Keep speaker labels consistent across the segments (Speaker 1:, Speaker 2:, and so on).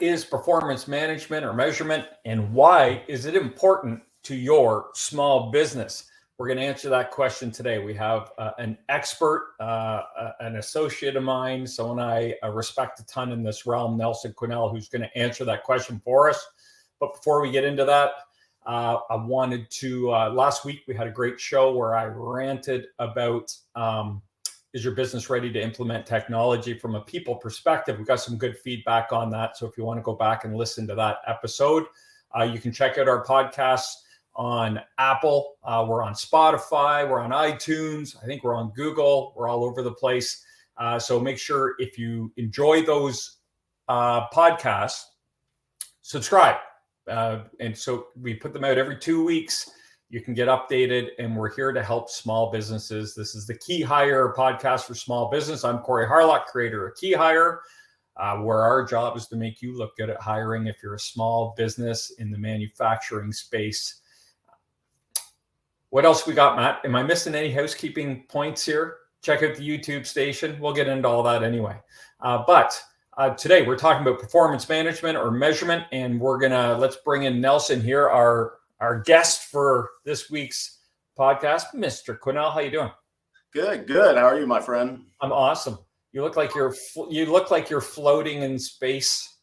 Speaker 1: is performance management or measurement, and why is it important to your small business? We're going to answer that question today. We have an expert, an associate of mine, someone I respect a ton in this realm, Nelson Quinnell, who's going to answer that question for us. But before we get into that, I wanted to, last week we had a great show where I ranted about, is your business ready to implement technology from a people perspective? We got some good feedback on that. So if you want to go back and listen to that episode, you can check out our podcasts on Apple. We're on Spotify. We're on iTunes. I think we're on Google. We're all over the place. So make sure if you enjoy those podcasts, subscribe. And so we put them out every 2 weeks. You can get updated, and we're here to help small businesses. This is the KeyHire podcast for small business. I'm Corey Harlock, creator of KeyHire, where our job is to make you look good at hiring if you're a small business in the manufacturing space. What else we got, Matt? Am I missing any housekeeping points here? Check out the YouTube station. We'll get into all that anyway. But today we're talking about performance management or measurement, and let's bring in Nelson here, our guest for this week's podcast, Mr. Quinnell. How you doing?
Speaker 2: Good. How are you, my friend?
Speaker 1: I'm awesome. You look like you're floating in space.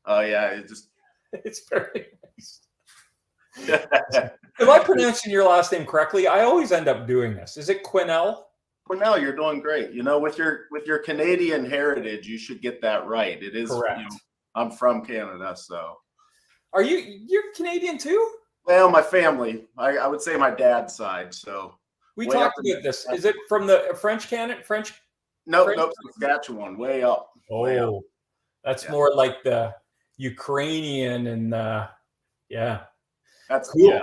Speaker 2: Oh yeah,
Speaker 1: it's very nice. Am I pronouncing your last name correctly? I always end up doing this. Is it Quinnell?
Speaker 2: Quinnell, you're doing great. You know, with your Canadian heritage, you should get that right. It is correct. I'm from Canada, so.
Speaker 1: Are you're Canadian too?
Speaker 2: Well, my family. I would say my dad's side. So
Speaker 1: we talked about this. Is it from the French Canada?
Speaker 2: Nope, Saskatchewan, way up.
Speaker 1: Oh,
Speaker 2: way up.
Speaker 1: That's more like the Ukrainian and yeah.
Speaker 2: That's
Speaker 1: cool.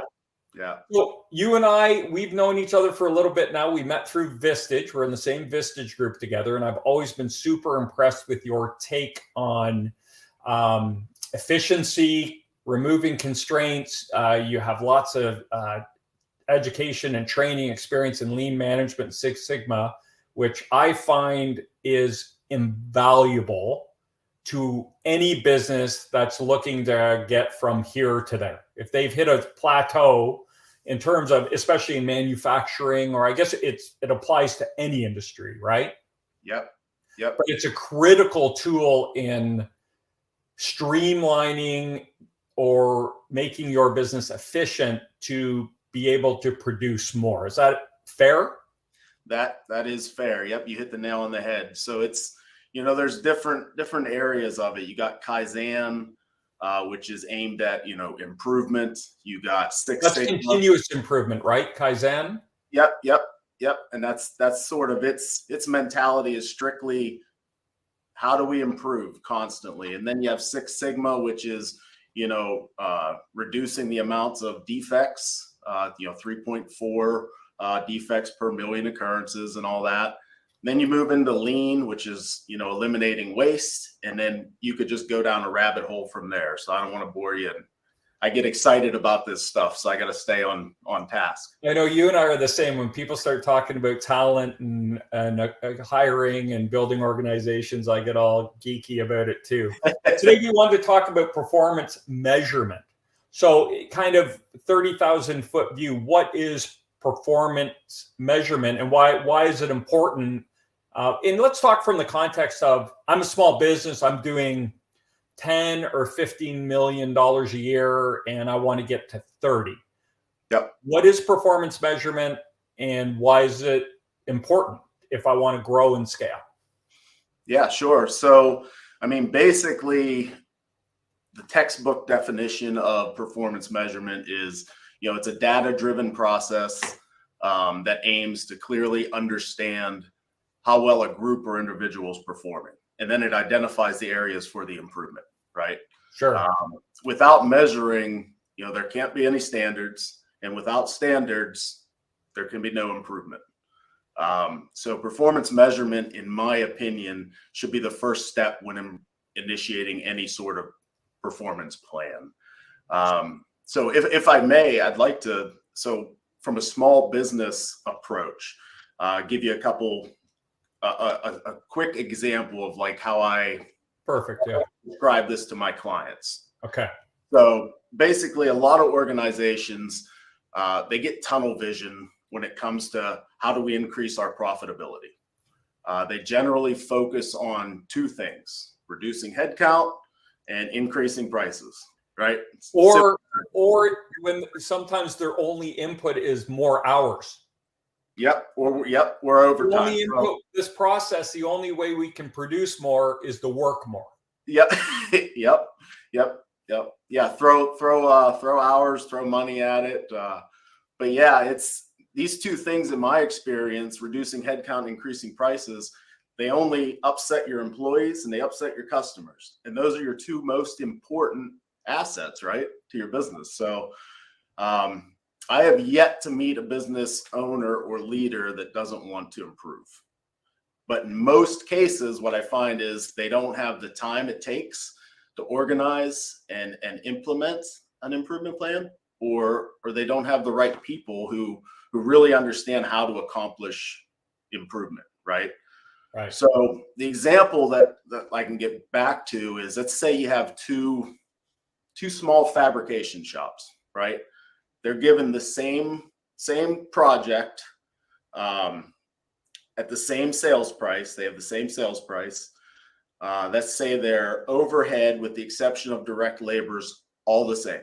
Speaker 2: Yeah.
Speaker 1: Well, you and I, we've known each other for a little bit now. We met through Vistage. We're in the same Vistage group together, and I've always been super impressed with your take on efficiency, removing constraints. You have lots of education and training experience in lean management, Six Sigma, which I find is invaluable to any business that's looking to get from here to there. If they've hit a plateau in terms of, especially in manufacturing, or I guess it applies to any industry, right?
Speaker 2: Yep.
Speaker 1: But it's a critical tool in streamlining or making your business efficient to be able to produce more. Is that fair?
Speaker 2: That is fair. Yep, you hit the nail on the head. So it's, there's different areas of it. You got Kaizen, which is aimed at, improvement. You got Six Sigma.
Speaker 1: That's continuous improvement, right? Kaizen?
Speaker 2: Yep. And that's sort of its mentality is strictly how do we improve constantly. And then you have Six Sigma, which is, reducing the amounts of defects, 3.4 defects per million occurrences and all that. Then you move into lean, which is, eliminating waste. And then you could just go down a rabbit hole from there. So I don't want to bore you. I get excited about this stuff, so I got to stay on task.
Speaker 1: I know you and I are the same. When people start talking about talent and hiring and building organizations, I get all geeky about it too. Today we wanted to talk about performance measurement. So kind of 30,000 foot view, what is performance measurement and why is it important? And let's talk from the context of, I'm a small business, I'm doing 10 or $15 million a year, and I want to get to 30.
Speaker 2: Yep.
Speaker 1: What is performance measurement, and why is it important if I want to grow and scale?
Speaker 2: Yeah, sure. So, basically, the textbook definition of performance measurement is, it's a data-driven process that aims to clearly understand how well a group or individual is performing. And then it identifies the areas for the improvement, right?
Speaker 1: Sure.
Speaker 2: Without measuring, there can't be any standards. And without standards, there can be no improvement. So performance measurement, in my opinion, should be the first step when initiating any sort of performance plan. So if I may, I'd like to, from a small business approach, give you a quick example of like how I
Speaker 1: Perfect. Yeah.
Speaker 2: Describe this to my clients.
Speaker 1: Okay.
Speaker 2: So basically, a lot of organizations, they get tunnel vision when it comes to how do we increase our profitability. They generally focus on two things: reducing headcount and increasing prices, right?
Speaker 1: Or when sometimes their only input is more hours.
Speaker 2: Yep. We're overtime.
Speaker 1: Only input this process, the only way we can produce more is to work more.
Speaker 2: Yep. Yep. Yeah. Throw hours, throw money at it. But yeah, it's these two things in my experience: reducing headcount, increasing prices. They only upset your employees and they upset your customers, and those are your two most important assets, right, to your business. So I have yet to meet a business owner or leader that doesn't want to improve. But in most cases, what I find is they don't have the time it takes to organize and implement an improvement plan, or they don't have the right people who really understand how to accomplish improvement, right?
Speaker 1: Right.
Speaker 2: So the example that I can get back to is, let's say you have two small fabrication shops, right? They're given the same project at the same sales price. They have the same sales price. Let's say their overhead, with the exception of direct labors, all the same.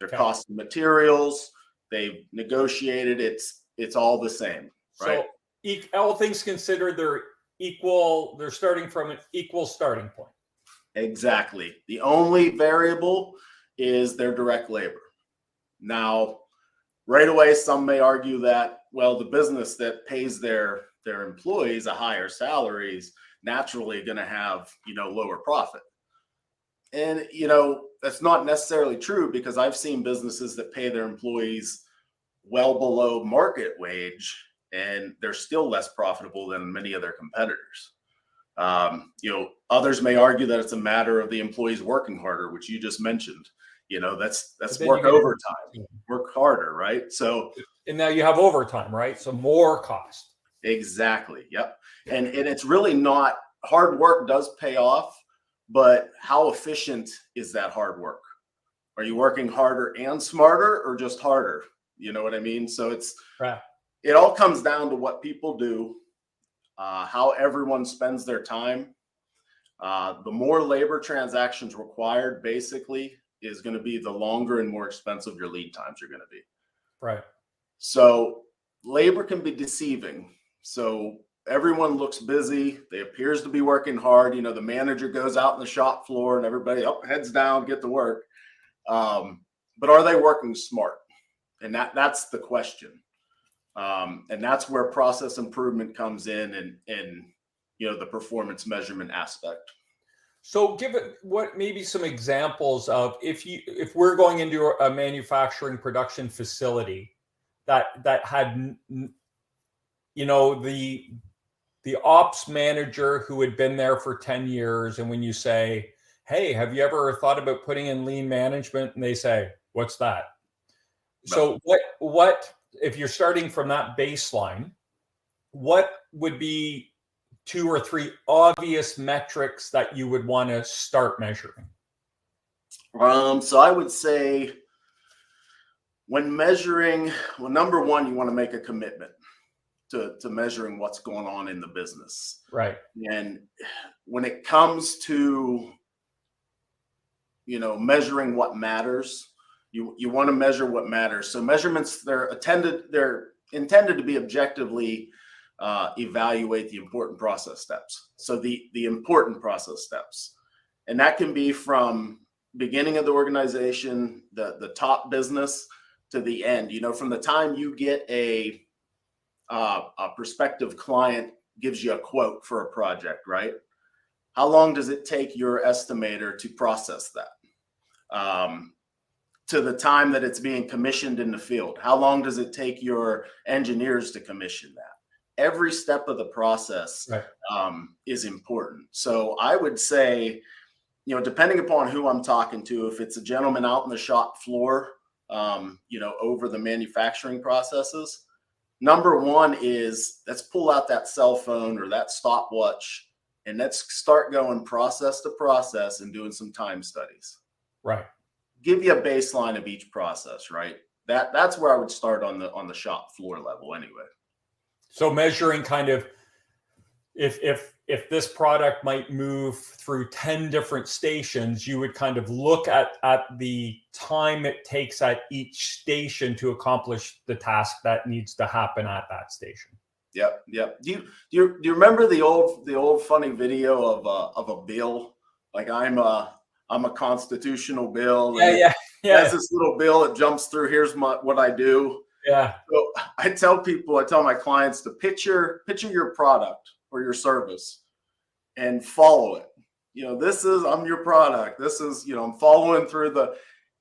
Speaker 2: Their cost of materials, they've negotiated, it's all the same, right?
Speaker 1: So all things considered, they're equal. They're starting from an equal starting point.
Speaker 2: Exactly. The only variable is their direct labor. Now, right away, some may argue that, well, the business that pays their employees a higher salary is naturally going to have, lower profit. And, that's not necessarily true, because I've seen businesses that pay their employees well below market wage, and they're still less profitable than many of their competitors. Others may argue that it's a matter of the employees working harder, which you just mentioned. That's work overtime, work harder, right? So,
Speaker 1: and now you have overtime, right? So more cost.
Speaker 2: Exactly. Yep. And it's really not, hard work does pay off, but how efficient is that hard work? Are you working harder and smarter, or just harder? You know what I mean? So it all comes down to what people do, how everyone spends their time. The more labor transactions required, basically, is going to be the longer and more expensive your lead times are going to be.
Speaker 1: Right.
Speaker 2: So labor can be deceiving. So everyone looks busy. They appears to be working hard. The manager goes out in the shop floor and everybody heads down, get to work. But are they working smart? And that's the question. And that's where process improvement comes in, and the performance measurement aspect.
Speaker 1: So give it maybe some examples of, if we're going into a manufacturing production facility that had, the ops manager who had been there for 10 years. And when you say, hey, have you ever thought about putting in lean management? And they say, what's that? No. So what, if you're starting from that baseline, what would be 2 or 3 obvious metrics that you would want to start measuring?
Speaker 2: So I would say, when measuring, number one, you want to make a commitment to measuring what's going on in the business.
Speaker 1: Right.
Speaker 2: And when it comes to, measuring what matters, you want to measure what matters. So measurements, they're intended to be objectively evaluate the important process steps. So the important process steps, and that can be from beginning of the organization, the top business, to the end. From the time you get a prospective client gives you a quote for a project, right? How long does it take your estimator to process that? To the time that it's being commissioned in the field, how long does it take your engineers to commission that? Every step of the process is important. So I would say, depending upon who I'm talking to, if it's a gentleman out in the shop floor, over the manufacturing processes, number one is, let's pull out that cell phone or that stopwatch and let's start going process to process and doing some time studies.
Speaker 1: Right.
Speaker 2: Give you a baseline of each process, right? That's where I would start on the shop floor level anyway.
Speaker 1: So measuring kind of if this product might move through 10 different stations, you would kind of look at the time it takes at each station to accomplish the task that needs to happen at that station.
Speaker 2: Yep. Do you remember the old funny video of a bill? Like I'm a constitutional bill.
Speaker 1: Yeah.
Speaker 2: Has this little bill that jumps through. Here's what I do.
Speaker 1: Yeah.
Speaker 2: So I tell my clients to picture your product or your service and follow it. I'm your product. This is, I'm following through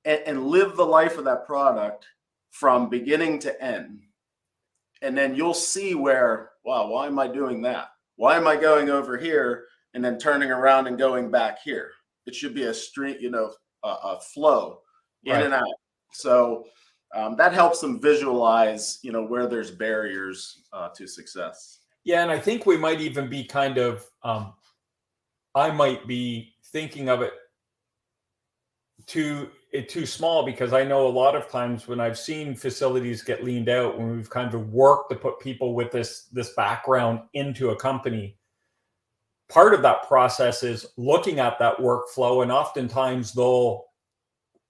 Speaker 2: and live the life of that product from beginning to end. And then you'll see where, wow, why am I doing that? Why am I going over here and then turning around and going back here? It should be a street, a flow in and out. So that helps them visualize, where there's barriers to success.
Speaker 1: Yeah. And I think we might even be kind of, I might be thinking of it too small, because I know a lot of times when I've seen facilities get leaned out, when we've kind of worked to put people with this background into a company, part of that process is looking at that workflow, and oftentimes they'll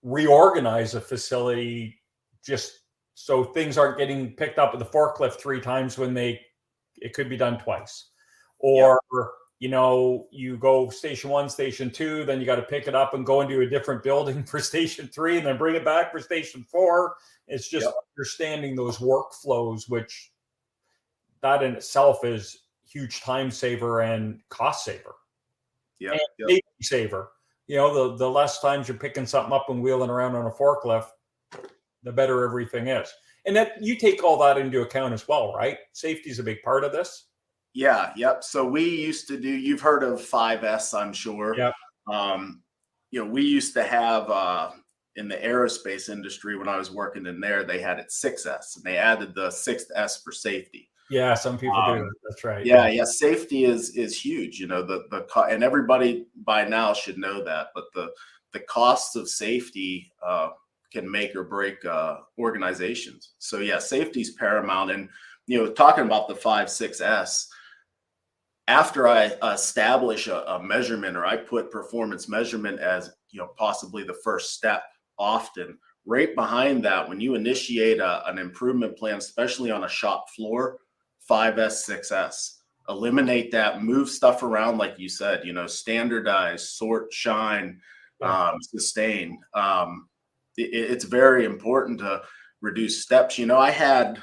Speaker 1: reorganize a facility just so things aren't getting picked up with the forklift 3 times when it could be done twice. Or you go station 1, station 2, then you got to pick it up and go into a different building for station 3 and then bring it back for station 4. It's just understanding those workflows, which that in itself is huge time saver and cost saver. And safety saver. The less times you're picking something up and wheeling around on a forklift, the better everything is. And that you take all that into account as well, right? Safety is a big part of this.
Speaker 2: Yeah. Yep. So we used to do, you've heard of 5S, I'm sure.
Speaker 1: Yeah.
Speaker 2: We used to have, in the aerospace industry, when I was working in there, they had it 6S, and they added the 6th S for safety.
Speaker 1: Yeah. Some people do. That's right.
Speaker 2: Yeah. Safety is huge, and everybody by now should know that, but the costs of safety, can make or break, organizations. So yeah, safety is paramount. And, talking about the 5, 6S, after I establish a measurement, or I put performance measurement as, possibly the first step, often right behind that, when you initiate an improvement plan, especially on a shop floor, 5S, 6S, eliminate that, move stuff around. Like you said, standardize, sort, shine, sustain. It's very important to reduce steps. I had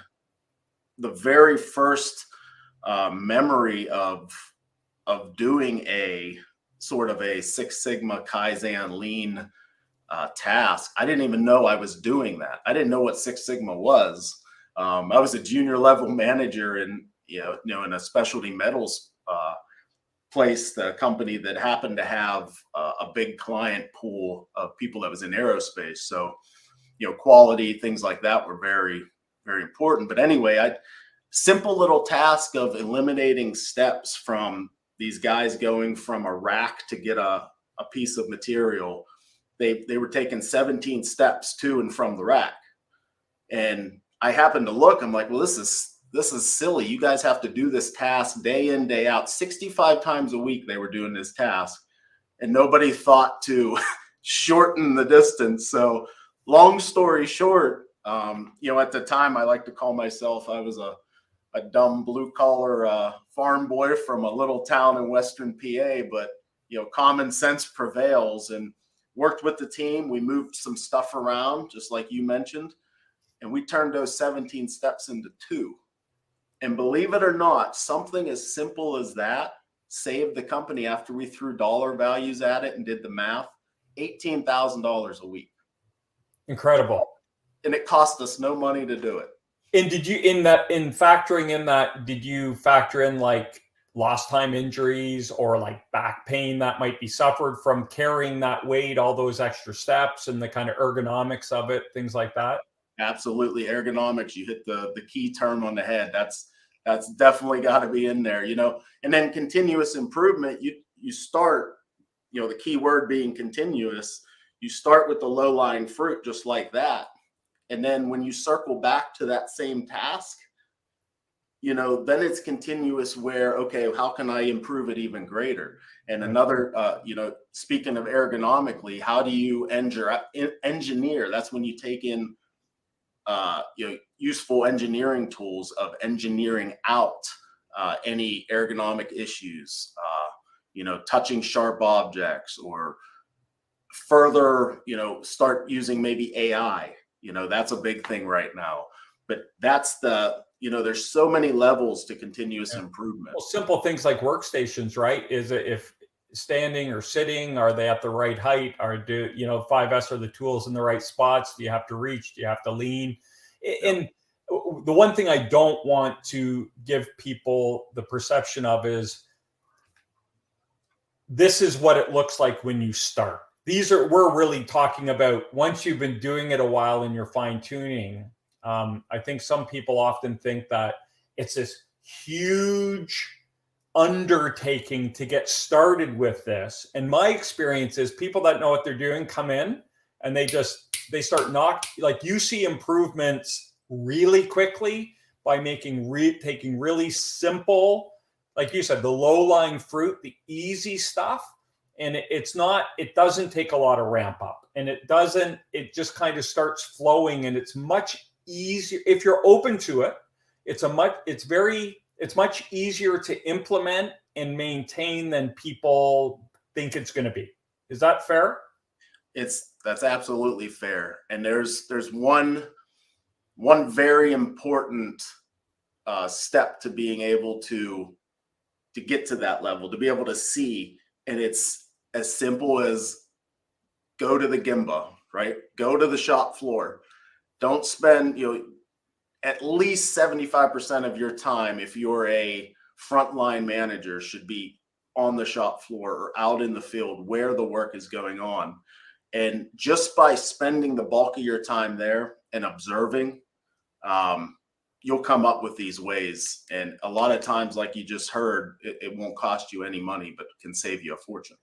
Speaker 2: the very first memory of doing a sort of a 6 Sigma Kaizen lean task. I didn't even know I was doing that. I didn't know what 6 Sigma was. I was a junior level manager in a specialty metals place, the company that happened to have a big client pool of people that was in aerospace. So, quality, things like that were very, very important. But anyway, simple little task of eliminating steps from these guys going from a rack to get a piece of material. They were taking 17 steps to and from the rack. And I happened to look, I'm like, well, this is silly. You guys have to do this task day in, day out. 65 times a week they were doing this task, and nobody thought to shorten the distance. So long story short, at the time, I like to call myself, I was a dumb blue collar farm boy from a little town in Western PA, but common sense prevails, and worked with the team. We moved some stuff around, just like you mentioned, and we turned those 17 steps into 2. And believe it or not, something as simple as that saved the company, after we threw dollar values at it and did the math, $18,000 a week.
Speaker 1: Incredible.
Speaker 2: And it cost us no money to do it.
Speaker 1: And did you, in factoring in that, did you factor in like lost time injuries or like back pain that might be suffered from carrying that weight, all those extra steps, and the kind of ergonomics of it, things like that?
Speaker 2: Absolutely. Ergonomics. You hit the key term on the head. That's definitely got to be in there, and then continuous improvement. You start, the key word being continuous. You start with the low lying fruit, just like that. And then when you circle back to that same task, then it's continuous where, okay, how can I improve it even greater? And another, speaking of ergonomically, how do you engineer? That's when you take in, useful engineering tools of engineering out any ergonomic issues, touching sharp objects, or further, start using maybe AI. That's a big thing right now. But that's there's so many levels to continuous improvement.
Speaker 1: Well, simple things like workstations, right? Is it if standing or sitting, are they at the right height? Or 5S, are the tools in the right spots? Do you have to reach? Do you have to lean? And the one thing I don't want to give people the perception of is this is what it looks like when you start. We're really talking about once you've been doing it a while and you're fine tuning. I think some people often think that it's this huge undertaking to get started with this. And my experience is people that know what they're doing come in and they start like you see improvements really quickly by taking really simple, like you said, the low-lying fruit, the easy stuff. And it doesn't take a lot of ramp up, and it just kind of starts flowing, and it's much easier if you're open to it. It's much easier to implement and maintain than people think it's going to be. Is that fair?
Speaker 2: That's absolutely fair. And there's one very important step to being able to get to that level, to be able to see. And it's as simple as go to the Gemba, right? Go to the shop floor. Don't spend, at least 75% of your time, if you're a frontline manager, should be on the shop floor or out in the field where the work is going on. And just by spending the bulk of your time there and observing, you'll come up with these ways. And a lot of times, like you just heard, it won't cost you any money, but can save you a fortune.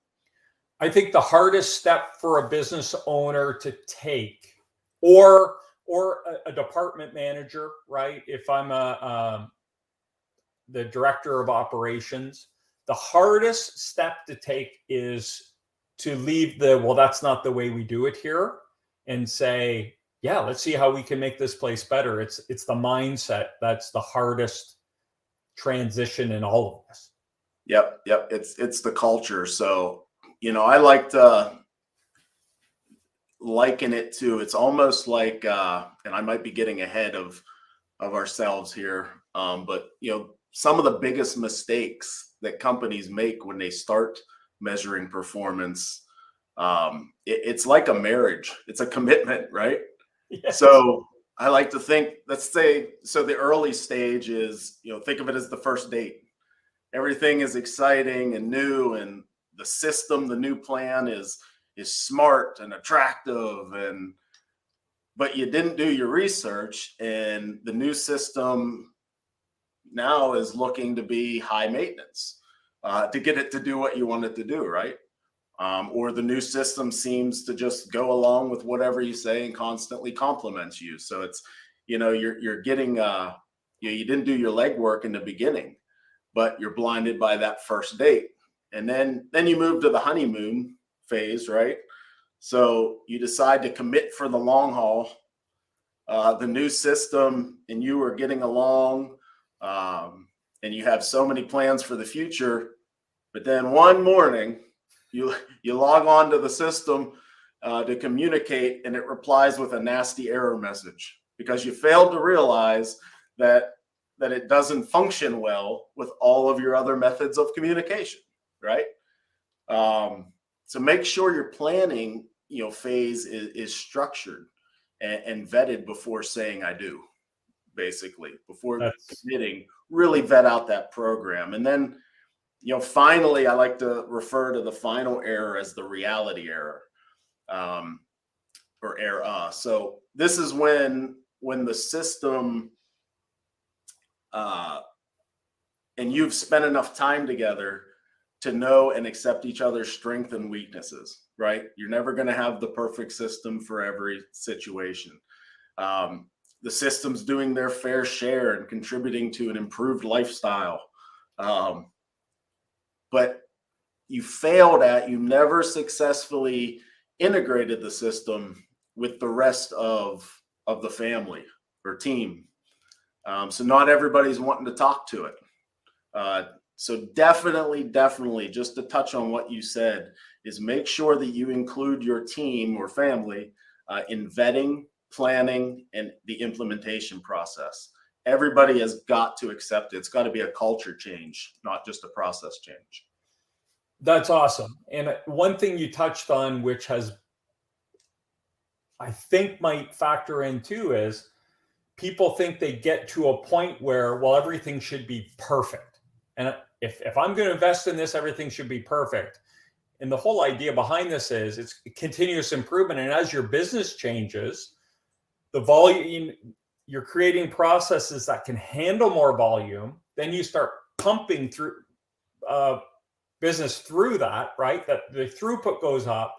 Speaker 1: I think the hardest step for a business owner to take, or a department manager, right? If I'm the director of operations, the hardest step to take is to leave well, that's not the way we do it here, and say, yeah, let's see how we can make this place better. It's the mindset that's the hardest transition in all of this.
Speaker 2: Yep. It's the culture. So, I like to liken it to, it's almost like, and I might be getting ahead of ourselves here, but some of the biggest mistakes that companies make when they start measuring performance, it's like a marriage. It's a commitment, right? Yes. So I like to think, let's say, so the early stage is, think of it as the first date. Everything is exciting and new, and the system, the new plan is smart and attractive, but you didn't do your research, and the new system now is looking to be high maintenance to get it to do what you want it to do, right? Or the new system seems to just go along with whatever you say and constantly compliments you. So it's, you're getting, you didn't do your legwork in the beginning, but you're blinded by that first date. And then you move to the honeymoon phase, right? So you decide to commit for the long haul. The new system and you are getting along, and you have so many plans for the future. But then one morning, you log on to the system to communicate, and it replies with a nasty error message because you failed to realize that it doesn't function well with all of your other methods of communication, right? So make sure your planning, phase is structured and vetted before saying I do, basically, before committing. Really vet out that program. And then, finally, I like to refer to the final error as the reality error, or error. So this is when the system and you've spent enough time together to know and accept each other's strengths and weaknesses, right? You're never going to have the perfect system for every situation. The system's doing their fair share and contributing to an improved lifestyle. But you never successfully integrated the system with the rest of the family or team. So not everybody's wanting to talk to it. So definitely, just to touch on what you said, is make sure that you include your team or family in vetting, planning, and the implementation process. Everybody has got to accept it. It's got to be a culture change, not just a process change.
Speaker 1: That's awesome. And one thing you touched on, which has, I think, might factor in too, is people think they get to a point where, well, everything should be perfect. And if I'm going to invest in this, everything should be perfect. And the whole idea behind this is it's continuous improvement. And as your business changes, the volume, you're creating processes that can handle more volume. Then you start pumping through business through that, right? That the throughput goes up,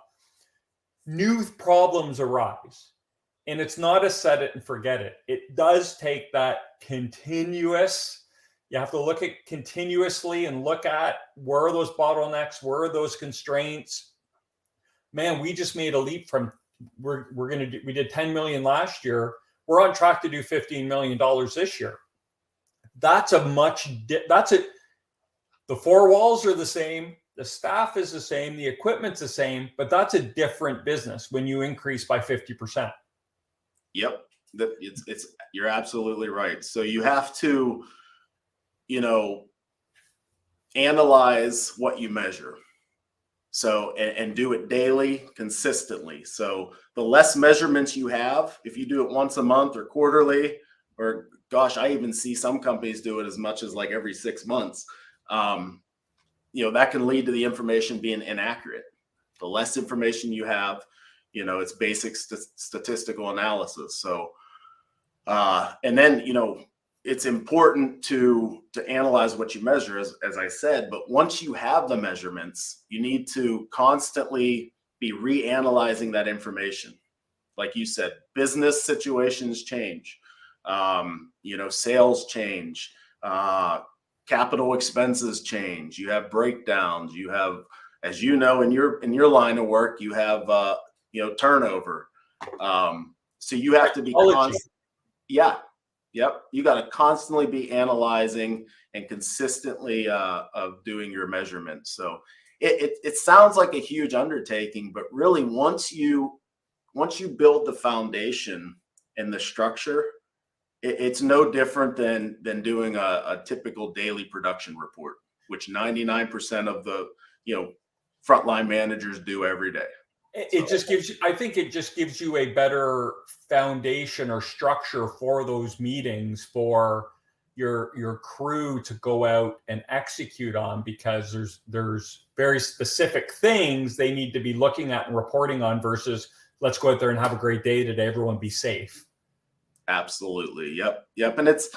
Speaker 1: new problems arise. And it's not a set it and forget it. It does take that continuous, you have to look at continuously and look at where are those bottlenecks, where are those constraints. Man, we just made a leap from, we did 10 million last year. We're on track to do $15 million this year. That's the four walls are the same. The staff is the same. The equipment's the same, but that's a different business when you increase by 50%.
Speaker 2: Yep. You're absolutely right. So you have to, analyze what you measure. So, and do it daily, consistently. So the less measurements you have, if you do it once a month or quarterly, or gosh, I even see some companies do it as much as like every 6 months. That can lead to the information being inaccurate. The less information you have, it's basic statistical analysis. So, and then, it's important to analyze what you measure, as I said, but once you have the measurements, you need to constantly be reanalyzing that information. Like you said, business situations change, sales change, capital expenses change. You have breakdowns. You have, as you know, in your line of work, you have turnover. So you have to be constant. Yeah. Yep. You got to constantly be analyzing and consistently of doing your measurements. So it sounds like a huge undertaking, but really once you build the foundation and the structure, it's no different than doing a typical daily production report, which 99% of the frontline managers do every day.
Speaker 1: It just gives you a better foundation or structure for those meetings for your crew to go out and execute on, because there's very specific things they need to be looking at and reporting on versus let's go out there and have a great day today, everyone be safe.
Speaker 2: Absolutely. Yep. And it's,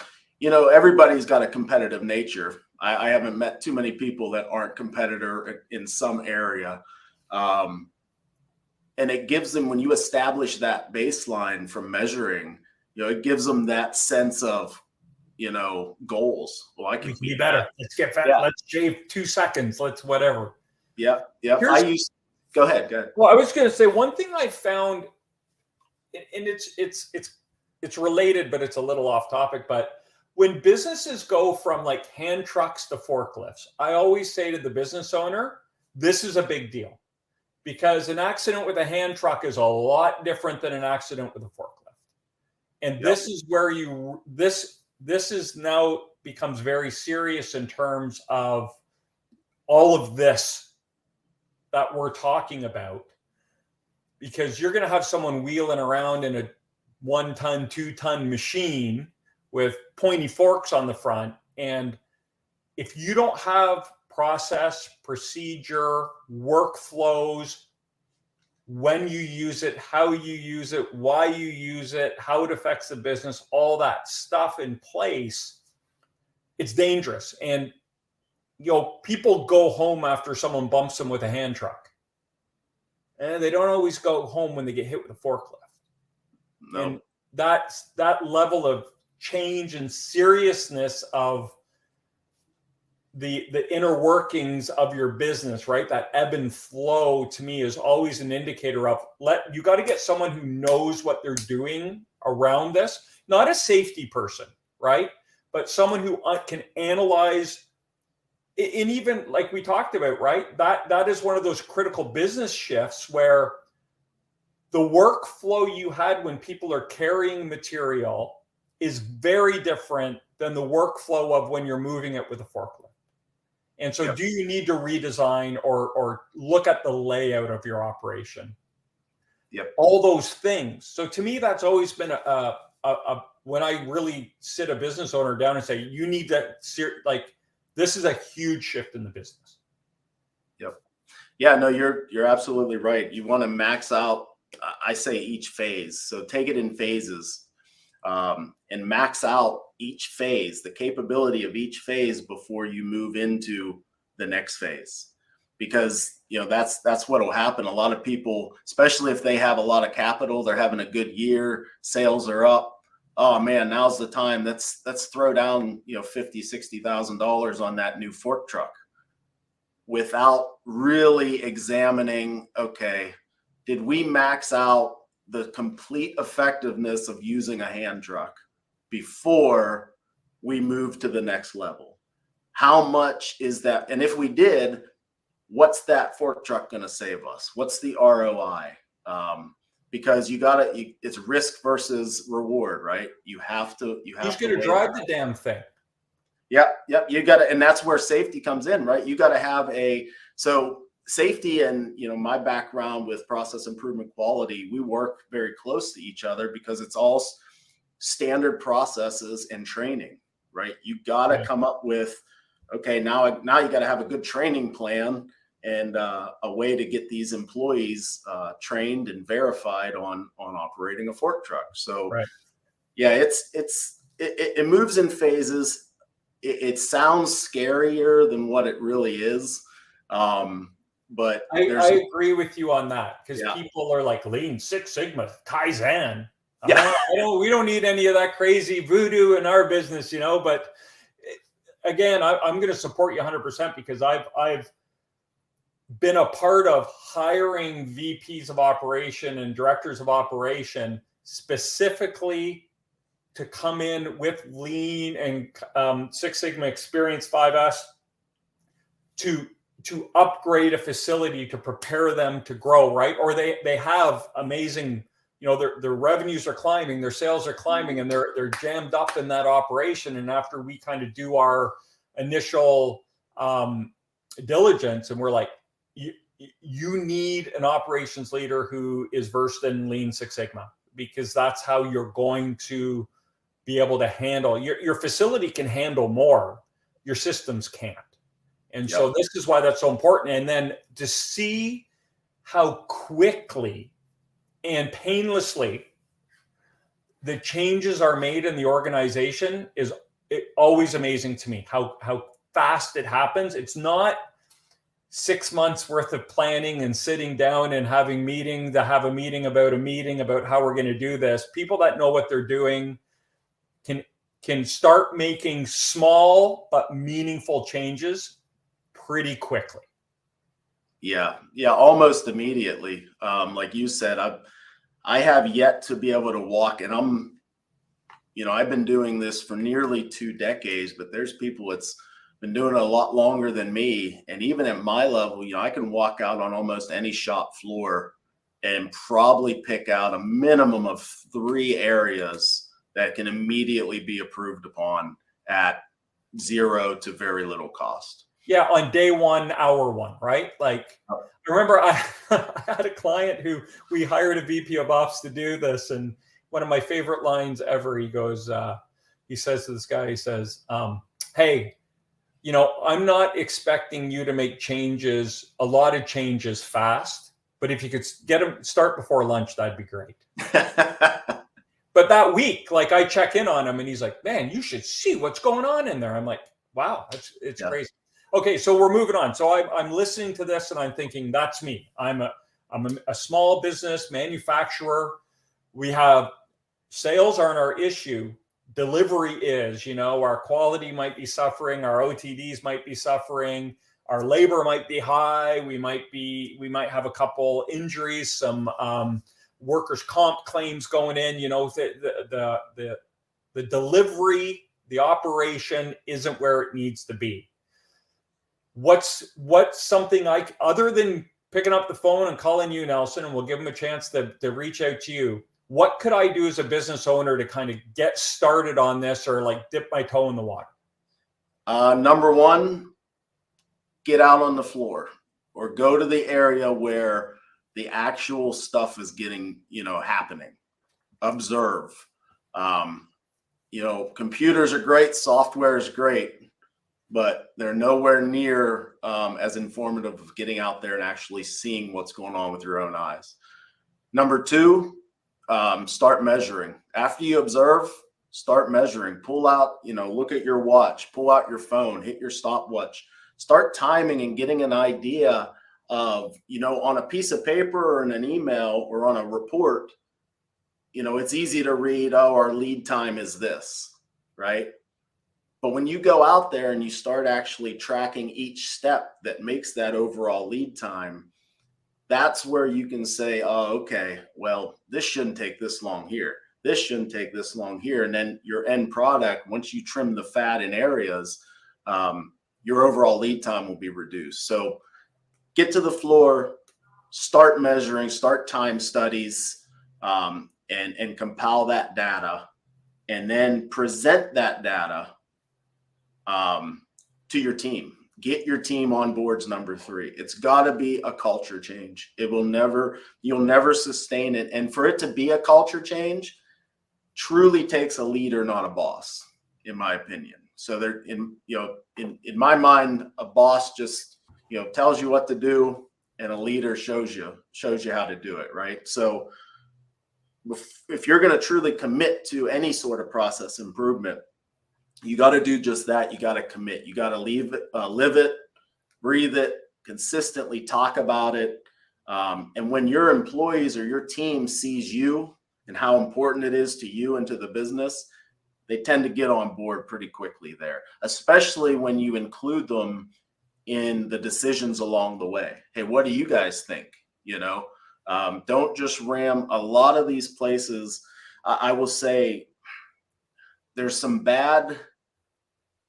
Speaker 2: everybody's got a competitive nature. I haven't met too many people that aren't competitor in some area. And it gives them, when you establish that baseline from measuring, it gives them that sense of, goals. Well, I can
Speaker 1: be better. Let's get fat. Yeah. Let's shave 2 seconds. Let's whatever.
Speaker 2: Yep. Go ahead.
Speaker 1: Well, I was going to say one thing I found, and it's related, but it's a little off topic. But when businesses go from like hand trucks to forklifts, I always say to the business owner, this is a big deal. Because an accident with a hand truck is a lot different than an accident with a forklift. And this is where this is now becomes very serious in terms of all of this that we're talking about. Because you're going to have someone wheeling around in a 1 ton, 2 ton machine with pointy forks on the front. And if you don't have process, procedure, workflows, when you use it, how you use it, why you use it, how it affects the business, all that stuff in place, it's dangerous. And, people go home after someone bumps them with a hand truck. And they don't always go home when they get hit with a forklift.
Speaker 2: No.
Speaker 1: And that level of change and seriousness of the inner workings of your business, right? That ebb and flow to me is always an indicator of you got to get someone who knows what they're doing around this, not a safety person, right? But someone who can analyze, and even like we talked about, right? That is one of those critical business shifts where the workflow you had when people are carrying material is very different than the workflow of when you're moving it with a forklift. And so do you need to redesign or look at the layout of your operation?
Speaker 2: Yep.
Speaker 1: All those things. So to me, that's always been when I really sit a business owner down and say, you need that, this is a huge shift in the business.
Speaker 2: Yep. Yeah, no, you're absolutely right. You want to max out, I say each phase. So take it in phases and max out each phase, the capability of each phase before you move into the next phase. Because, that's what will happen. A lot of people, especially if they have a lot of capital, they're having a good year, sales are up. Oh man, now's the time. Let's throw down, $50,000-$60,000 on that new fork truck without really examining, okay, did we max out the complete effectiveness of using a hand truck before we move to the next level? How much is that? And if we did, what's that fork truck going to save us? What's the ROI? Because it's risk versus reward, right? You have to.
Speaker 1: Who's going to drive the damn thing?
Speaker 2: Yep. You got to, and that's where safety comes in, right? You got to have so safety and, my background with process improvement quality, we work very close to each other because it's all standard processes and training, right? You got to come up with, okay, now you got to have a good training plan and a way to get these employees trained and verified on operating a fork truck. So yeah, it moves in phases. It sounds scarier than what it really is. But
Speaker 1: I agree with you on that because people are like Lean, Six Sigma, Kaizen. We don't need any of that crazy voodoo in our business, but again, I'm going to support you 100% because I've been a part of hiring VPs of operation and directors of operation specifically to come in with Lean and Six Sigma Experience 5S to upgrade a facility to prepare them to grow, right? Or they have amazing, their revenues are climbing, their sales are climbing, and they're jammed up in that operation. And after we kind of do our initial diligence, and we're like, you need an operations leader who is versed in Lean Six Sigma, because that's how you're going to be able to handle your facility can handle more, your systems can't. And so this is why that's so important. And then to see how quickly and painlessly the changes are made in the organization is always amazing to me, how fast it happens. It's not 6 months worth of planning and sitting down and having a meeting about how we're going to do this. People that know what they're doing can start making small but meaningful changes pretty quickly.
Speaker 2: Yeah, almost immediately. Like you said, I have yet to be able to walk, and I've been doing this for nearly 2 decades, but there's people that's been doing it a lot longer than me. And even at my level, I can walk out on almost any shop floor and probably pick out a minimum of 3 areas that can immediately be improved upon at 0 to very little cost.
Speaker 1: Yeah, on day 1, hour 1, right? Like, I remember I had a client who we hired a VP of Ops to do this, and one of my favorite lines ever, he says to this guy, he says, hey, I'm not expecting you to make a lot of changes fast, but if you could start before lunch, that'd be great. But that week, like I check in on him and he's like, man, you should see what's going on in there. I'm like, wow, it's crazy. Okay, so we're moving on. So I'm listening to this and I'm thinking, that's me. I'm a small business manufacturer. We have sales aren't our issue. Delivery is, our quality might be suffering, our OTDs might be suffering, our labor might be high. We might have a couple injuries, some workers' comp claims going in. The delivery, the operation isn't where it needs to be. What's something other than picking up the phone and calling you, Nelson, and we'll give them a chance to reach out to you. What could I do as a business owner to kind of get started on this, or like dip my toe in the water?
Speaker 2: Number one, get out on the floor or go to the area where the actual stuff is getting, happening. Observe. Computers are great, software is great, but they're nowhere near as informative of getting out there and actually seeing what's going on with your own eyes. Number two, start measuring. After you observe, start measuring. Pull out, look at your watch, pull out your phone, hit your stopwatch, start timing and getting an idea of, on a piece of paper or in an email or on a report, it's easy to read, oh, our lead time is this, right? But when you go out there and you start actually tracking each step that makes that overall lead time, that's where you can say, oh, okay, well, this shouldn't take this long here. This shouldn't take this long here. And then your end product, once you trim the fat in areas, your overall lead time will be reduced. So get to the floor, start measuring, start time studies, and compile that data, and then present that data to your team. Get your team on board's number three. It's got to be a culture change. You'll never sustain it. And for it to be a culture change, truly takes a leader, not a boss, in my opinion. So in my mind, a boss just, tells you what to do, and a leader shows you how to do it. Right. So if you're going to truly commit to any sort of process improvement, you got to do just that. You got to commit. You got to live it, breathe it, consistently talk about it. And when your employees or your team sees you and how important it is to you and to the business, they tend to get on board pretty quickly there, especially when you include them in the decisions along the way. Hey, what do you guys think? Don't just ram. A lot of these places, I will say, there's some bad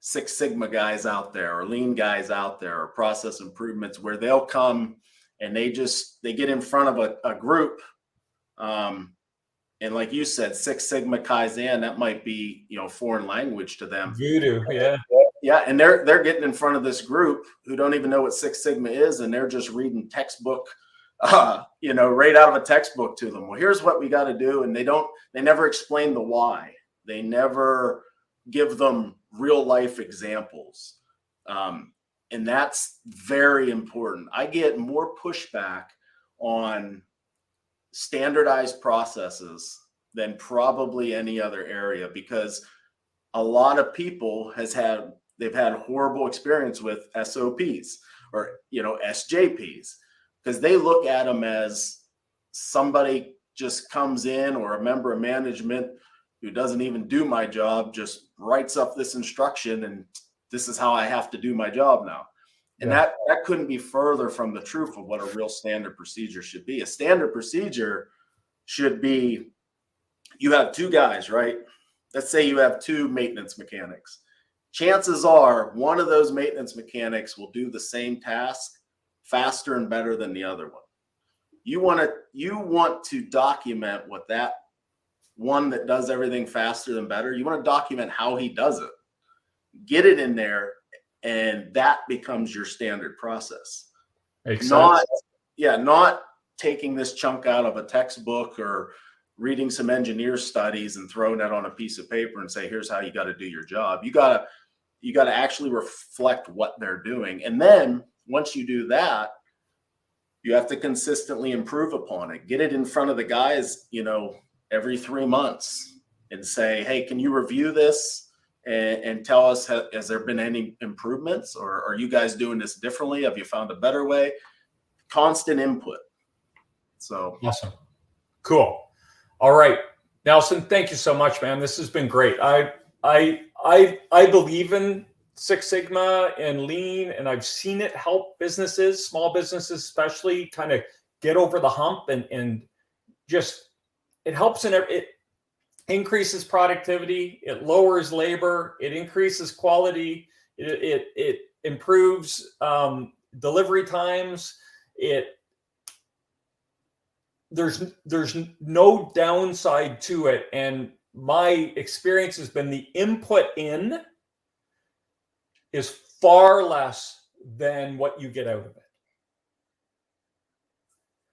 Speaker 2: Six Sigma guys out there, or lean guys out there, or process improvements, where they'll come and they get in front of a group. And like you said, Six Sigma Kaizen, that might be, foreign language to them.
Speaker 1: Voodoo, yeah.
Speaker 2: Yeah. And they're getting in front of this group who don't even know what Six Sigma is. And they're just reading textbook, right out of a textbook to them. Well, here's what we got to do. And they never explain the why. They never give them real life examples. And that's very important. I get more pushback on standardized processes than probably any other area, because a lot of people they've had horrible experience with SOPs or, SJPs, because they look at them as somebody just comes in, or a member of management who doesn't even do my job just writes up this instruction, and this is how I have to do my job now. And that couldn't be further from the truth of what a real standard procedure should be. A standard procedure should be, you have two guys, right? Let's say you have two maintenance mechanics. Chances are one of those maintenance mechanics will do the same task faster and better than the other one. You want to document what that one that does everything faster than better, you want to document how he does it. Get it in there, and that becomes your standard process.
Speaker 1: Makes sense.
Speaker 2: Not taking this chunk out of a textbook or reading some engineer studies and throwing that on a piece of paper and say, here's how you got to do your job. You got to actually reflect what they're doing. And then once you do that, you have to consistently improve upon it. Get it in front of the guys, every 3 months, and say, hey, can you review this and tell us, has there been any improvements, or are you guys doing this differently? Have you found a better way? Constant input. So
Speaker 1: awesome. Cool. All right, Nelson, thank you so much, man. This has been great. I believe in Six Sigma and Lean, and I've seen it help businesses, small businesses especially, kind of get over the hump, and just it helps it increases productivity, it lowers labor, it increases quality, it improves delivery times. There's no downside to it, and my experience has been the input in is far less than what you get out of it.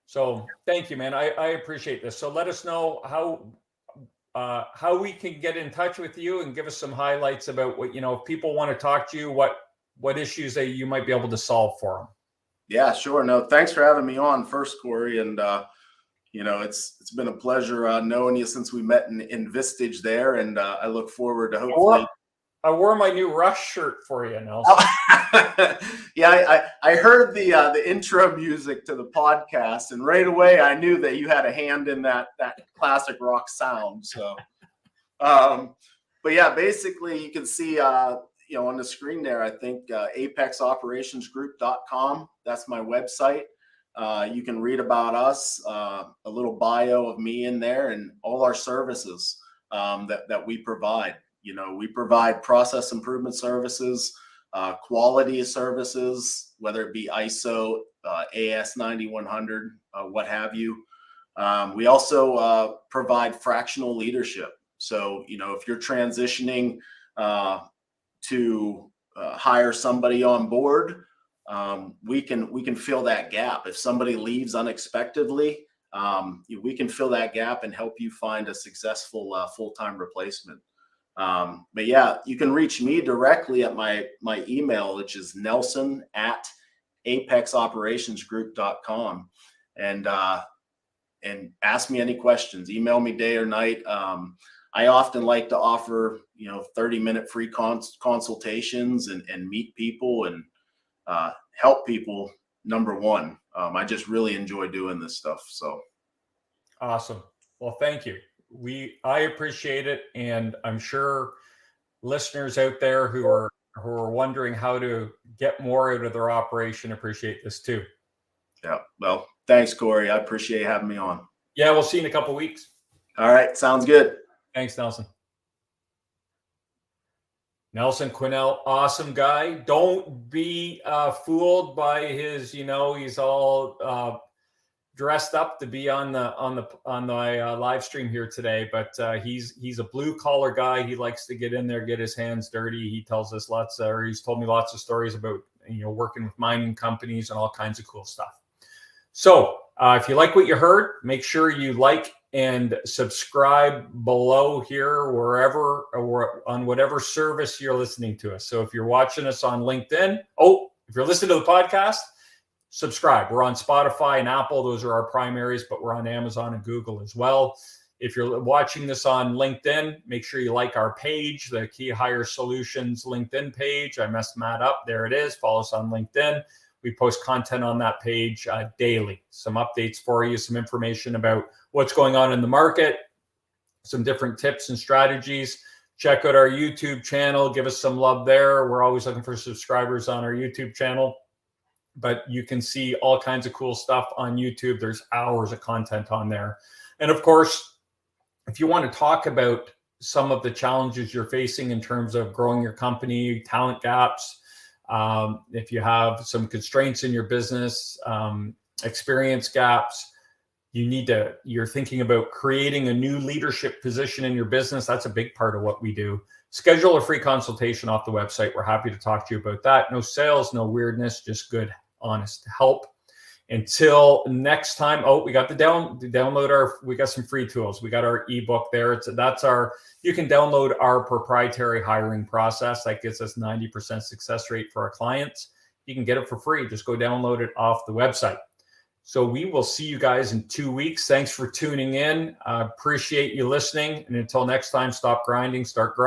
Speaker 1: So thank you, man. I appreciate this. So let us know how we can get in touch with you, and give us some highlights about what, if people want to talk to you, what issues that you might be able to solve for them.
Speaker 2: Yeah, sure. No, thanks for having me on first, Corey. And, it's been a pleasure knowing you since we met in Vistage there. And I look forward to hopefully.
Speaker 1: I wore my new Rush shirt for you, Nelson.
Speaker 2: Yeah, I heard the intro music to the podcast, and right away I knew that you had a hand in that classic rock sound. So, but yeah, basically you can see on the screen there, I think apexoperationsgroup.com. That's my website. You can read about us, a little bio of me in there, and all our services that we provide. We provide process improvement services, quality services, whether it be ISO, AS 9100, what have you. We also provide fractional leadership. So, if you're transitioning to hire somebody on board, we can fill that gap. If somebody leaves unexpectedly, we can fill that gap and help you find a successful full-time replacement. But yeah, you can reach me directly at my email, which is nelson@apexoperationsgroup.com, and ask me any questions. Email me day or night. I often like to offer 30-minute free consultations and meet people and help people. Number one, I just really enjoy doing this stuff. So
Speaker 1: awesome. Well, thank you. I appreciate it, and I'm sure listeners out there who are wondering how to get more out of their operation appreciate this too.
Speaker 2: Yeah. Well, thanks, Corey. I appreciate having me on.
Speaker 1: Yeah, we'll see you in a couple of weeks.
Speaker 2: All right. Sounds good.
Speaker 1: Thanks, Nelson. Nelson Quinnell, awesome guy. Don't be fooled by his, he's all dressed up to be on the live stream here today, but he's a blue collar guy. He likes to get in there, get his hands dirty. He tells us he's told me lots of stories about working with mining companies and all kinds of cool stuff. So if you like what you heard, make sure you like and subscribe below here, wherever or on whatever service you're listening to us. So if you're watching us on LinkedIn, if you're listening to the podcast, subscribe. We're on Spotify and Apple. Those are our primaries, but we're on Amazon and Google as well. If you're watching this on LinkedIn, make sure you like our page, the KeyHire Solutions LinkedIn page. I messed Matt up. There it is. Follow us on LinkedIn. We post content on that page daily. Some updates for you, some information about what's going on in the market, some different tips and strategies. Check out our YouTube channel. Give us some love there. We're always looking for subscribers on our YouTube channel. But you can see all kinds of cool stuff on YouTube. There's hours of content on there. And of course, if you want to talk about some of the challenges you're facing in terms of growing your company, talent gaps, if you have some constraints in your business, experience gaps, you're thinking about creating a new leadership position in your business. That's a big part of what we do. Schedule a free consultation off the website. We're happy to talk to you about that. No sales, no weirdness, just good, honest help. Until next time. We got we got some free tools. We got our ebook there. You can download our proprietary hiring process that gets us 90% success rate for our clients. You can get it for free. Just go download it off the website. So we will see you guys in 2 weeks. Thanks for tuning in. Appreciate you listening. And until next time, stop grinding, start growing.